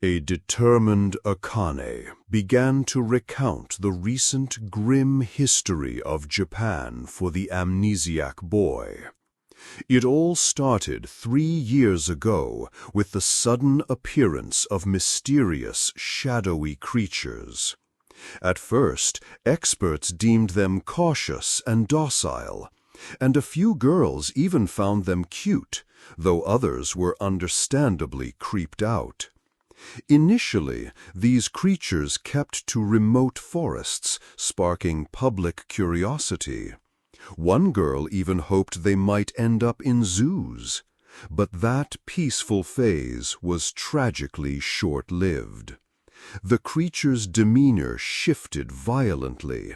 A determined Akane began to recount the recent grim history of Japan for the amnesiac boy. It all started 3 years ago with the sudden appearance of mysterious, shadowy creatures. At first, experts deemed them cautious and docile, and a few girls even found them cute, though others were understandably creeped out. Initially, these creatures kept to remote forests, sparking public curiosity. One girl even hoped they might end up in zoos. But that peaceful phase was tragically short-lived. The creatures' demeanor shifted violently.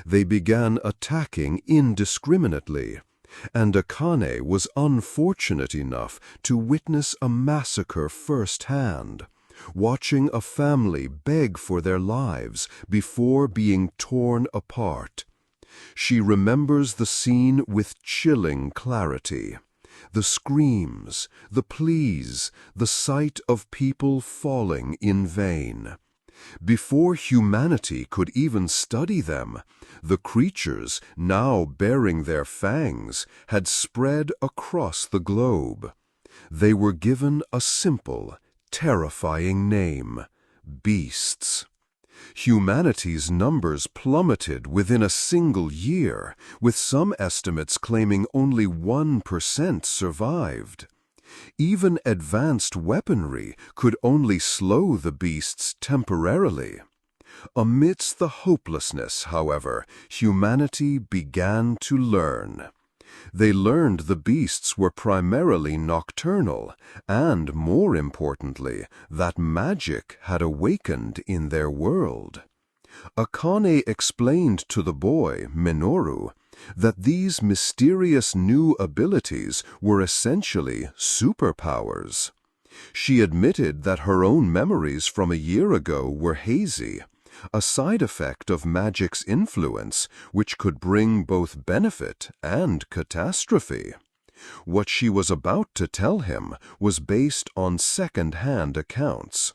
They began attacking indiscriminately, and Akane was unfortunate enough to witness a massacre firsthand, watching a family beg for their lives before being torn apart. She remembers the scene with chilling clarity. The screams, the pleas, the sight of people falling in vain. Before humanity could even study them, the creatures, now bearing their fangs, had spread across the globe. They were given a simple, terrifying name: beasts. Humanity's numbers plummeted within a single year, with some estimates claiming only 1% survived. Even advanced weaponry could only slow the beasts temporarily. Amidst the hopelessness, however, humanity began to learn. They learned the beasts were primarily nocturnal, and, more importantly, that magic had awakened in their world. Akane explained to the boy, Minoru, that these mysterious new abilities were essentially superpowers. She admitted that her own memories from a year ago were hazy, a side effect of magic's influence which could bring both benefit and catastrophe. What she was about to tell him was based on second-hand accounts.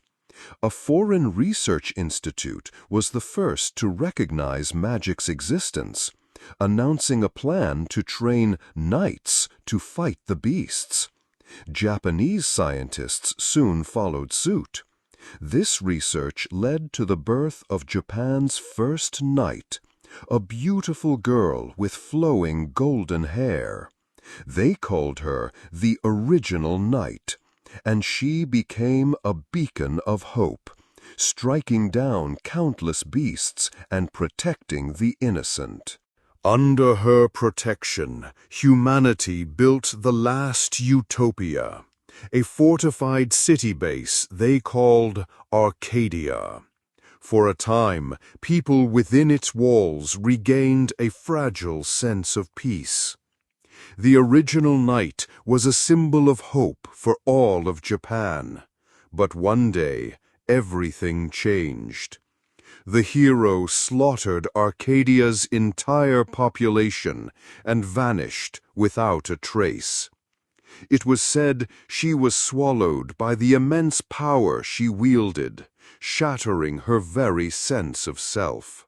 A foreign research institute was the first to recognize magic's existence, announcing a plan to train knights to fight the beasts. Japanese scientists soon followed suit. This research led to the birth of Japan's first knight, a beautiful girl with flowing golden hair. They called her the original knight, and she became a beacon of hope, striking down countless beasts and protecting the innocent. Under her protection, humanity built the last utopia, a fortified city base they called Arcadia. For a time, people within its walls regained a fragile sense of peace. The original knight was a symbol of hope for all of Japan. But one day, everything changed. The hero slaughtered Arcadia's entire population and vanished without a trace. It was said she was swallowed by the immense power she wielded, shattering her very sense of self.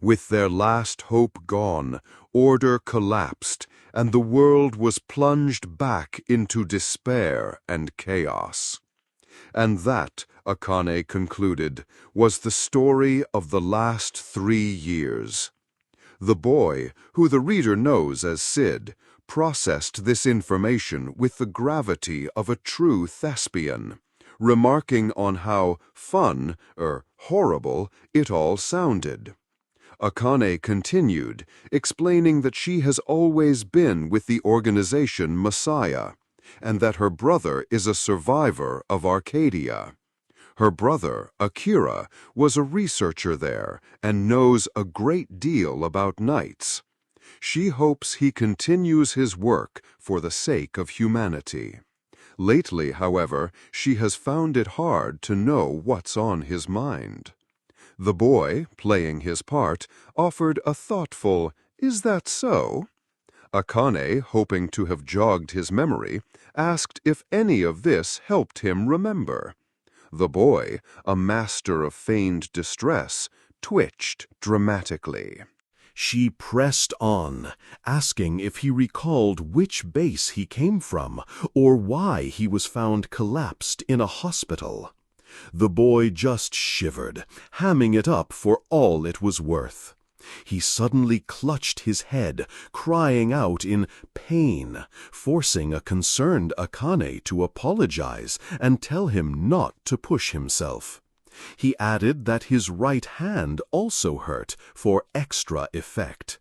With their last hope gone, order collapsed, and the world was plunged back into despair and chaos. And that, Akane concluded, was the story of the last 3 years. The boy, who the reader knows as Sid, processed this information with the gravity of a true thespian, remarking on how fun, horrible, it all sounded. Akane continued, explaining that she has always been with the organization Messiah, and that her brother is a survivor of Arcadia. Her brother, Akira, was a researcher there and knows a great deal about knights. She hopes he continues his work for the sake of humanity. Lately, however, she has found it hard to know what's on his mind. The boy, playing his part, offered a thoughtful, "Is that so?" Akane, hoping to have jogged his memory, asked if any of this helped him remember. The boy, a master of feigned distress, twitched dramatically. She pressed on, asking if he recalled which base he came from or why he was found collapsed in a hospital. The boy just shivered, hamming it up for all it was worth. He suddenly clutched his head, crying out in pain, forcing a concerned Akane to apologize and tell him not to push himself. He added that his right hand also hurt for extra effect.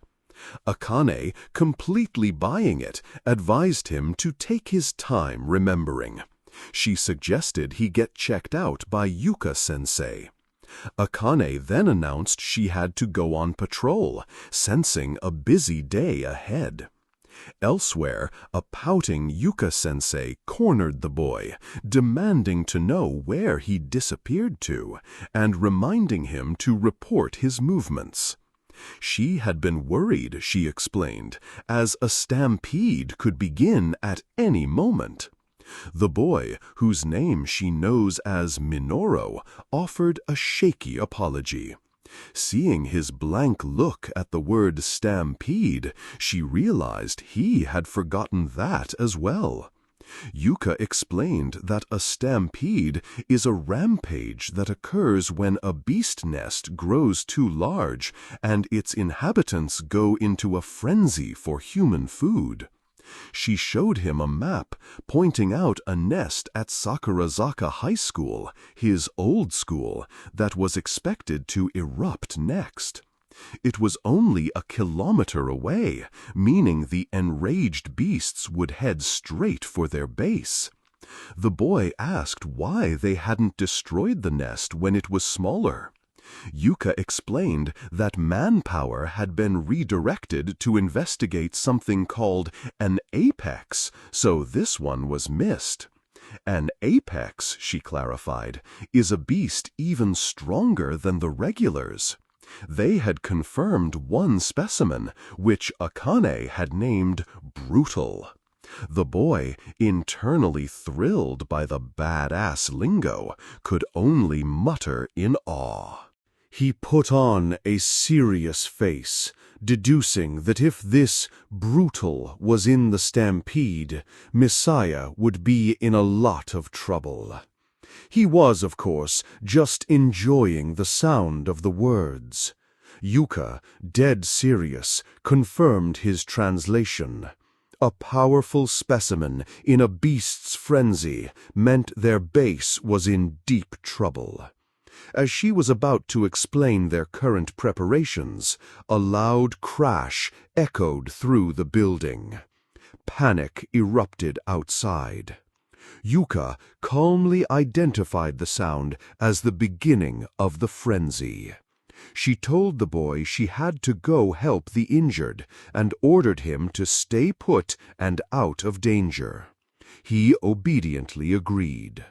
Akane, completely buying it, advised him to take his time remembering. She suggested he get checked out by Yuuka-sensei. Akane then announced she had to go on patrol, sensing a busy day ahead. Elsewhere, a pouting Yuuka-sensei cornered the boy, demanding to know where he disappeared to, and reminding him to report his movements. She had been worried, she explained, as a stampede could begin at any moment. The boy, whose name she knows as Minoru, offered a shaky apology. Seeing his blank look at the word stampede, she realized he had forgotten that as well. Yuuka explained that a stampede is a rampage that occurs when a beast nest grows too large and its inhabitants go into a frenzy for human food. She showed him a map, pointing out a nest at Sakurazaka High School, his old school, that was expected to erupt next. It was only a kilometer away, meaning the enraged beasts would head straight for their base. The boy asked why they hadn't destroyed the nest when it was smaller. Yuuka explained that manpower had been redirected to investigate something called an apex, so this one was missed. An apex, she clarified, is a beast even stronger than the regulars. They had confirmed one specimen, which Akane had named Brutl. The boy, internally thrilled by the badass lingo, could only mutter in awe. He put on a serious face, deducing that if this Brutl was in the stampede, Messiah would be in a lot of trouble. He was, of course, just enjoying the sound of the words. Yuuka, dead serious, confirmed his translation. A powerful specimen in a beast's frenzy meant their base was in deep trouble. As she was about to explain their current preparations, a loud crash echoed through the building. Panic erupted outside. Yuuka calmly identified the sound as the beginning of the frenzy. She told the boy she had to go help the injured and ordered him to stay put and out of danger. He obediently agreed.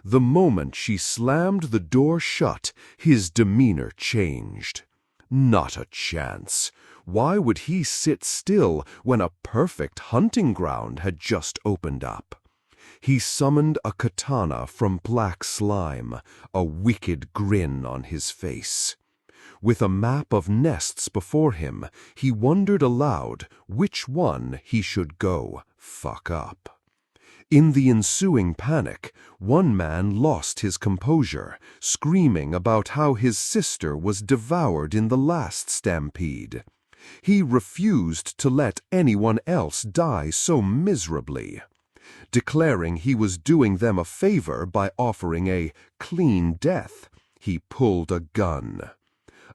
The moment she slammed the door shut, his demeanor changed. Not a chance. Why would he sit still when a perfect hunting ground had just opened up? He summoned a katana from black slime, a wicked grin on his face. With a map of nests before him, he wondered aloud which one he should go fuck up. In the ensuing panic, one man lost his composure, screaming about how his sister was devoured in the last stampede. He refused to let anyone else die so miserably. Declaring he was doing them a favor by offering a clean death, he pulled a gun.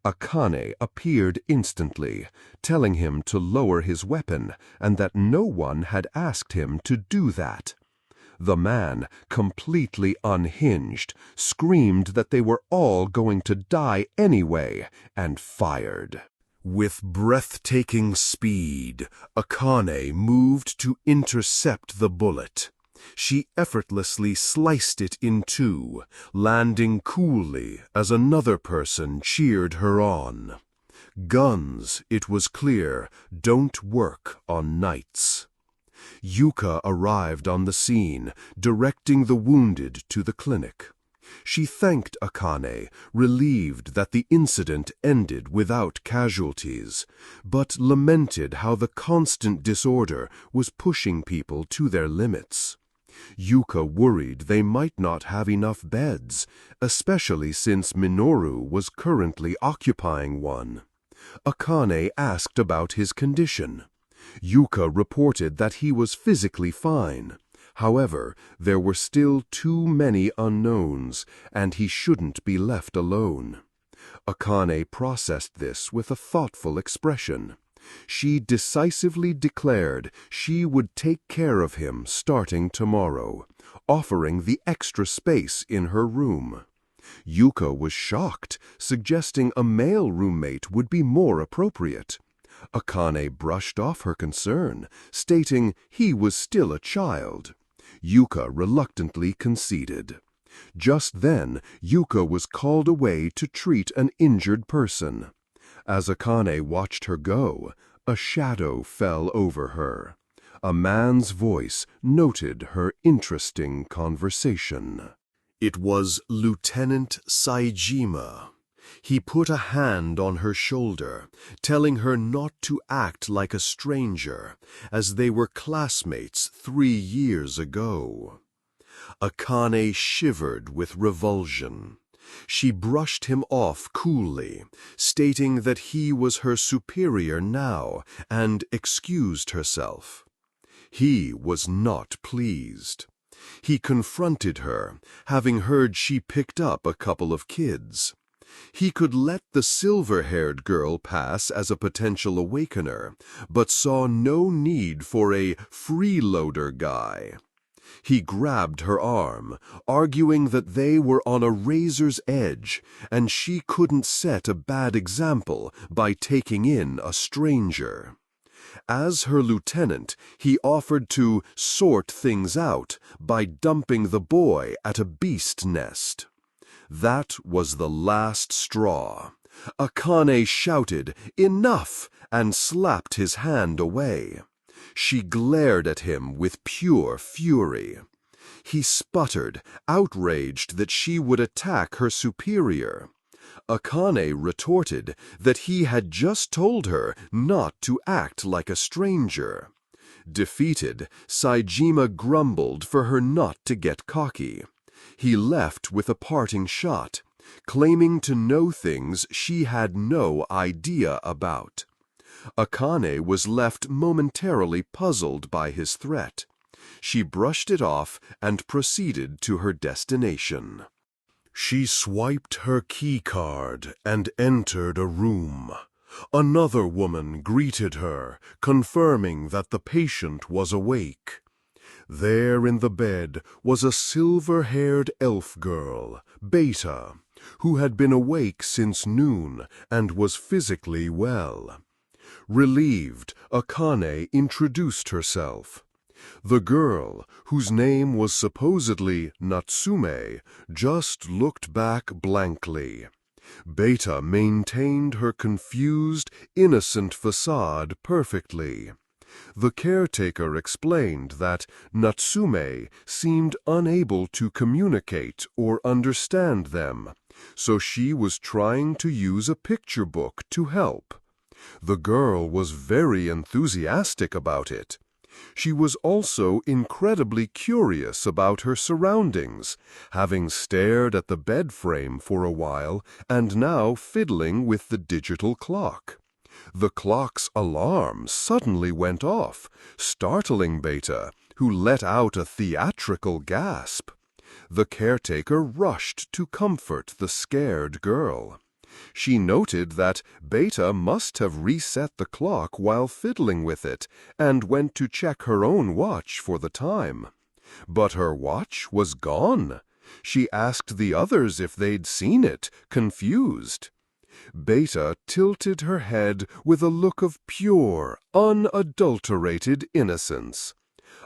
Akane appeared instantly, telling him to lower his weapon and that no one had asked him to do that. The man, completely unhinged, screamed that they were all going to die anyway, and fired. With breathtaking speed, Akane moved to intercept the bullet. She effortlessly sliced it in two, landing coolly as another person cheered her on. Guns, it was clear, don't work on nights. Yuuka arrived on the scene, directing the wounded to the clinic. She thanked Akane, relieved that the incident ended without casualties, but lamented how the constant disorder was pushing people to their limits. Yuuka worried they might not have enough beds, especially since Minoru was currently occupying one. Akane asked about his condition. Yuuka reported that he was physically fine. However, there were still too many unknowns, and he shouldn't be left alone. Akane processed this with a thoughtful expression. She decisively declared she would take care of him starting tomorrow, offering the extra space in her room. Yuuka was shocked, suggesting a male roommate would be more appropriate. Akane brushed off her concern, stating he was still a child. Yuuka reluctantly conceded. Just then, Yuuka was called away to treat an injured person. As Akane watched her go, a shadow fell over her. A man's voice noted her interesting conversation. It was Lieutenant Saejima. He put a hand on her shoulder, telling her not to act like a stranger, as they were classmates 3 years ago. Akane shivered with revulsion. She brushed him off coolly, stating that he was her superior now, and excused herself. He was not pleased. He confronted her, having heard she picked up a couple of kids. He could let the silver-haired girl pass as a potential awakener, but saw no need for a freeloader guy. He grabbed her arm, arguing that they were on a razor's edge, and she couldn't set a bad example by taking in a stranger. As her lieutenant, he offered to sort things out by dumping the boy at a beast nest. That was the last straw. Akane shouted, "Enough!" and slapped his hand away. She glared at him with pure fury. He sputtered, outraged that she would attack her superior. Akane retorted that he had just told her not to act like a stranger. Defeated, Saejima grumbled for her not to get cocky. He left with a parting shot, claiming to know things she had no idea about. Akane was left momentarily puzzled by his threat. She brushed it off and proceeded to her destination. She swiped her key card and entered a room. Another woman greeted her, confirming that the patient was awake. There in the bed was a silver-haired elf girl, Beta, who had been awake since noon and was physically well. Relieved, Akane introduced herself. The girl, whose name was supposedly Natsume, just looked back blankly. Beta maintained her confused, innocent facade perfectly. The caretaker explained that Natsume seemed unable to communicate or understand them, so she was trying to use a picture book to help. The girl was very enthusiastic about it. She was also incredibly curious about her surroundings, having stared at the bed frame for a while and now fiddling with the digital clock. The clock's alarm suddenly went off, startling Beta, who let out a theatrical gasp. The caretaker rushed to comfort the scared girl. She noted that Beta must have reset the clock while fiddling with it and went to check her own watch for the time. But her watch was gone. She asked the others if they'd seen it, confused. Beta tilted her head with a look of pure, unadulterated innocence.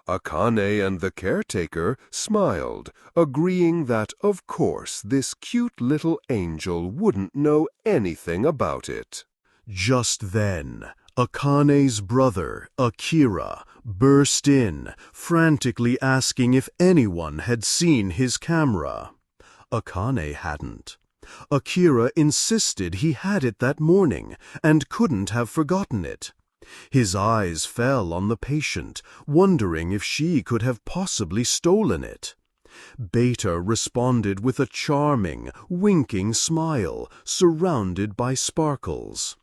Akane and the caretaker smiled, agreeing that, of course, this cute little angel wouldn't know anything about it. Just then, Akane's brother, Akira, burst in, frantically asking if anyone had seen his camera. Akane hadn't. Akira insisted he had it that morning and couldn't have forgotten it. His eyes fell on the patient, wondering if she could have possibly stolen it. Beta responded with a charming, winking smile, surrounded by sparkles.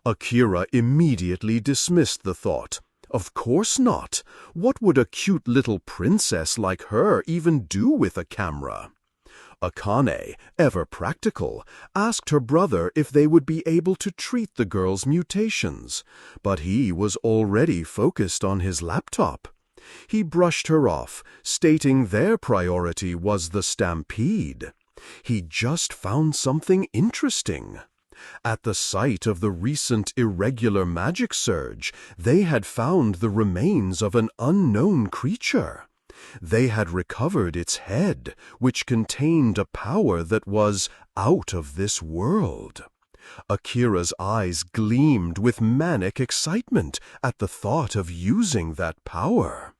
Akira immediately dismissed the thought. Of course not. What would a cute little princess like her even do with a camera? Akane, ever practical, asked her brother if they would be able to treat the girl's mutations, but he was already focused on his laptop. He brushed her off, stating their priority was the Stampede. He just found something interesting. At the site of the recent irregular magic surge, they had found the remains of an unknown creature. They had recovered its head, which contained a power that was out of this world. Akira's eyes gleamed with manic excitement at the thought of using that power.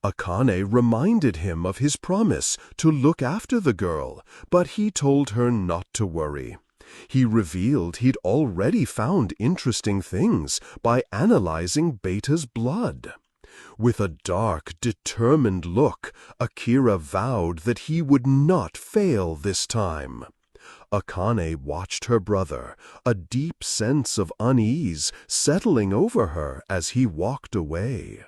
Akane reminded him of his promise to look after the girl, but he told her not to worry. He revealed he'd already found interesting things by analyzing Beta's blood. With a dark, determined look, Akira vowed that he would not fail this time. Akane watched her brother, a deep sense of unease settling over her as he walked away.